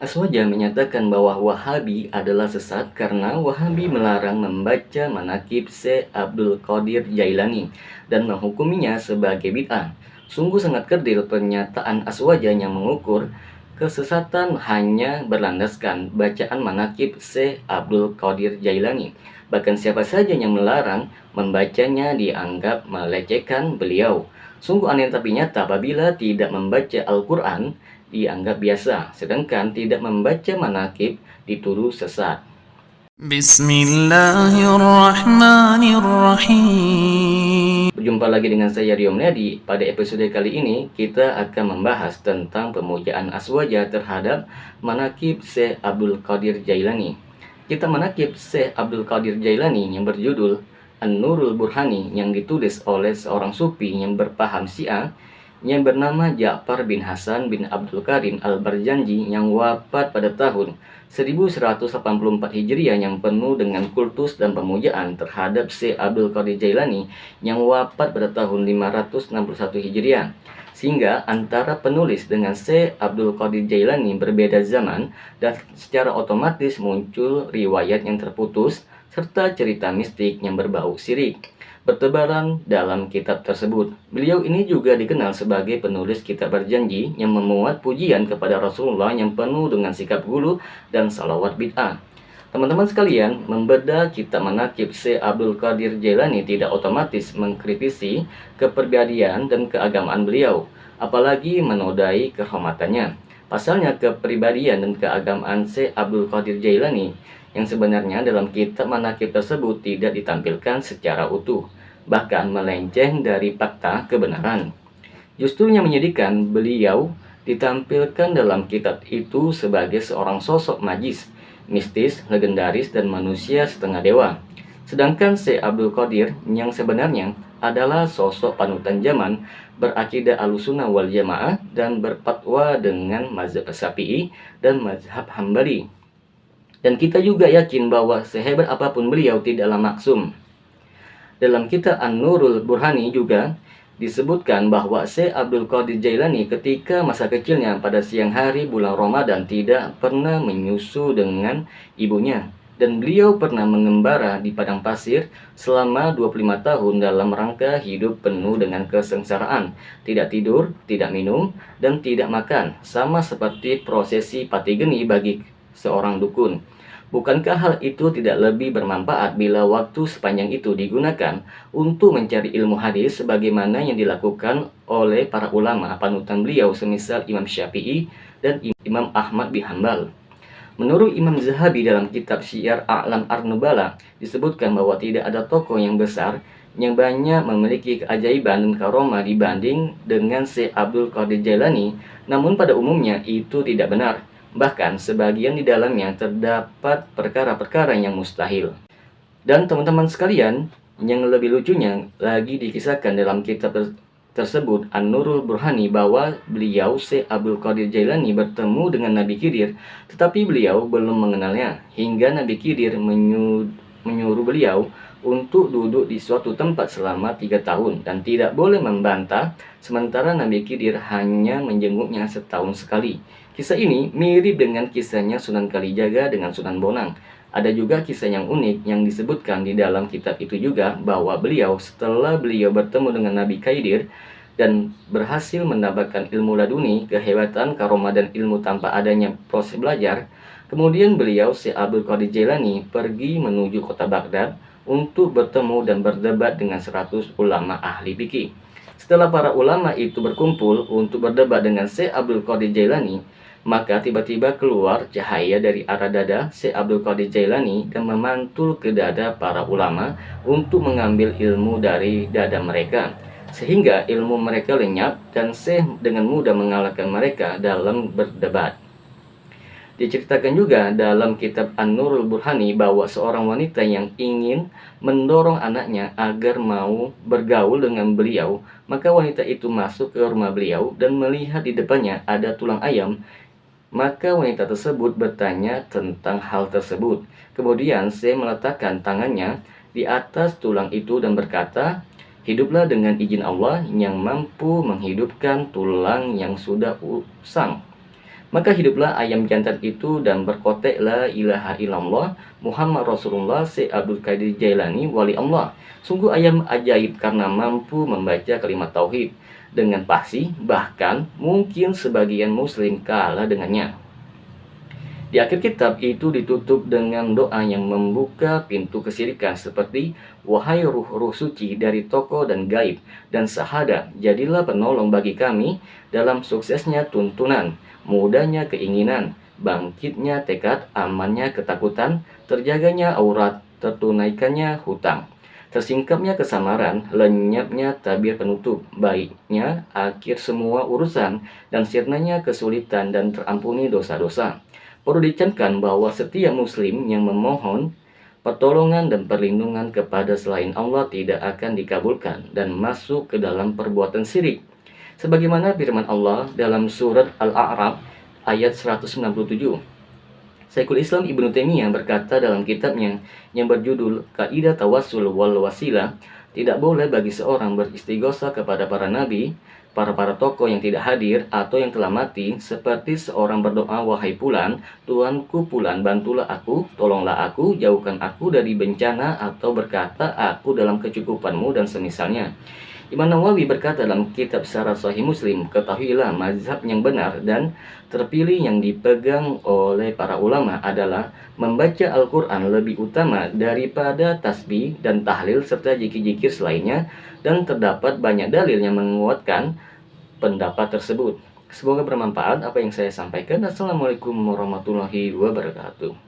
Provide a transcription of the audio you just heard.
Aswaja menyatakan bahwa Wahabi adalah sesat karena Wahabi melarang membaca manakib Syekh Abdul Qadir Jailani dan menghukuminya sebagai bid'ah. Sungguh sangat kerdil pernyataan Aswaja yang mengukur kesesatan hanya berlandaskan bacaan manakib Syekh Abdul Qadir Jailani. Bahkan siapa saja yang melarang membacanya dianggap melecehkan beliau. Sungguh aneh tapi nyata apabila tidak membaca Al-Quran dianggap biasa, sedangkan tidak membaca manakib dituduh sesat. Bismillahirrahmanirrahim. Berjumpa lagi dengan saya Rio Meliadi. Pada episode kali ini kita akan membahas tentang pemujaan Aswaja terhadap manakib Syekh Abdul Qadir Jailani. Kita manakib Syekh Abdul Qadir Jailani yang berjudul An-Nurul Burhani yang ditulis oleh seorang sufi yang berpaham Syiah yang bernama Ja'far bin Hasan bin Abdul Karim Al-Barjanji yang wafat pada tahun 1184 Hijriah yang penuh dengan kultus dan pemujaan terhadap Syekh Abdul Qadir Jailani yang wafat pada tahun 561 Hijriah. Sehingga antara penulis dengan Syekh Abdul Qadir Jailani berbeda zaman dan secara otomatis muncul riwayat yang terputus serta cerita mistik yang berbau syirik bertebaran dalam kitab tersebut. Beliau ini juga dikenal sebagai penulis kitab berjanji yang memuat pujian kepada Rasulullah yang penuh dengan sikap gulu dan salawat bid'ah. Teman-teman sekalian, membedah kitab manakib Syekh Abdul Qadir Jailani tidak otomatis mengkritisi kepribadian dan keagamaan beliau, apalagi menodai kehormatannya. Pasalnya kepribadian dan keagamaan Syekh Abdul Qadir Jailani yang sebenarnya dalam kitab manakib tersebut tidak ditampilkan secara utuh, bahkan melenceng dari fakta kebenaran. Justru yang menyedihkan, beliau ditampilkan dalam kitab itu sebagai seorang sosok magis, mistis, legendaris, dan manusia setengah dewa. Sedangkan Syekh Abdul Qadir yang sebenarnya adalah sosok panutan zaman, berakidah Ahlussunnah wal Jamaah dan berfatwa dengan mazhab Syafi'i dan mazhab Hambali. Dan kita juga yakin bahwa sehebat apapun beliau tidaklah maksum. Dalam kitab An-Nurul Burhani juga disebutkan bahwa Syekh Abdul Qadir Jailani ketika masa kecilnya pada siang hari bulan Ramadan tidak pernah menyusu dengan ibunya. Dan beliau pernah mengembara di padang pasir selama 25 tahun dalam rangka hidup penuh dengan kesengsaraan. Tidak tidur, tidak minum, dan tidak makan. Sama seperti prosesi pati geni bagi seorang dukun. Bukankah hal itu tidak lebih bermanfaat bila waktu sepanjang itu digunakan untuk mencari ilmu hadis sebagaimana yang dilakukan oleh para ulama panutan beliau semisal Imam Syafi'i dan Imam Ahmad bin Hanbal? Menurut Imam Zahabi dalam kitab Syiar A'lam Ar-Nubala disebutkan bahwa tidak ada tokoh yang besar yang banyak memiliki keajaiban dan karomah dibanding dengan Syekh Abdul Qadir Jailani, namun pada umumnya itu tidak benar. Bahkan sebagian di dalamnya terdapat perkara-perkara yang mustahil. Dan teman-teman sekalian, yang lebih lucunya lagi dikisahkan dalam kitab tersebut An-Nurul Burhani bahwa beliau Syekh Abdul Qadir Jailani bertemu dengan Nabi Khidir, tetapi beliau belum mengenalnya hingga Nabi Khidir menyuruh beliau untuk duduk di suatu tempat selama 3 tahun dan tidak boleh membantah, sementara Nabi Khidir hanya menjenguknya setahun sekali. Kisah ini mirip dengan kisahnya Sunan Kalijaga dengan Sunan Bonang. Ada juga kisah yang unik yang disebutkan di dalam kitab itu juga bahwa setelah beliau bertemu dengan Nabi Khidir dan berhasil mendapatkan ilmu laduni, kehebatan, karomah, dan ilmu tanpa adanya proses belajar, kemudian beliau Syekh Abdul Qadir Jailani pergi menuju kota Baghdad untuk bertemu dan berdebat dengan 100 ulama ahli fikih. Setelah para ulama itu berkumpul untuk berdebat dengan Syekh Abdul Qadir Jailani, maka tiba-tiba keluar cahaya dari arah dada Syekh Abdul Qadir Jailani dan memantul ke dada para ulama untuk mengambil ilmu dari dada mereka. Sehingga ilmu mereka lenyap dan Syekh dengan mudah mengalahkan mereka dalam berdebat. Diceritakan juga dalam kitab An-Nurul Burhani bahwa seorang wanita yang ingin mendorong anaknya agar mau bergaul dengan beliau, maka wanita itu masuk ke rumah beliau dan melihat di depannya ada tulang ayam. Maka wanita tersebut bertanya tentang hal tersebut. Kemudian saya meletakkan tangannya di atas tulang itu dan berkata, "Hiduplah dengan izin Allah yang mampu menghidupkan tulang yang sudah usang." Maka hiduplah ayam jantan itu dan berkotek la ilaha illallah Muhammad Rasulullah Syekh Abdul Qadir Jailani wali Allah. Sungguh ayam ajaib karena mampu membaca kalimat tauhid dengan fasih, bahkan mungkin sebagian muslim kalah dengannya. Di akhir kitab itu ditutup dengan doa yang membuka pintu kesyirikan seperti wahai ruh-ruh suci dari toko dan gaib dan syahadat, jadilah penolong bagi kami dalam suksesnya tuntunan, mudahnya keinginan, bangkitnya tekad, amannya ketakutan, terjaganya aurat, tertunaikannya hutang, tersingkapnya kesamaran, lenyapnya tabir penutup, baiknya akhir semua urusan, dan sirnanya kesulitan dan terampuni dosa-dosa. Perlu dicamkan bahwa setiap muslim yang memohon pertolongan dan perlindungan kepada selain Allah tidak akan dikabulkan dan masuk ke dalam perbuatan syirik. Sebagaimana firman Allah dalam surat Al-A'raf ayat 197. Syekhul Islam Ibnu Taimiyah berkata dalam kitabnya yang berjudul Kaidah Tawassul wal Wasilah, tidak boleh bagi seorang beristighosa kepada para nabi, para tokoh yang tidak hadir atau yang telah mati, seperti seorang berdoa, wahai Fulan, Tuanku Fulan, bantulah aku, tolonglah aku, jauhkan aku dari bencana, atau berkata, aku dalam kecukupanmu, dan semisalnya. Imam Nawawi berkata dalam kitab Syarah Sahih Muslim, ketahuilah mazhab yang benar dan terpilih yang dipegang oleh para ulama adalah membaca Al-Quran lebih utama daripada tasbih dan tahlil serta zikir-zikir selainnya, dan terdapat banyak dalil yang menguatkan pendapat tersebut. Semoga bermanfaat apa yang saya sampaikan. Assalamualaikum warahmatullahi wabarakatuh.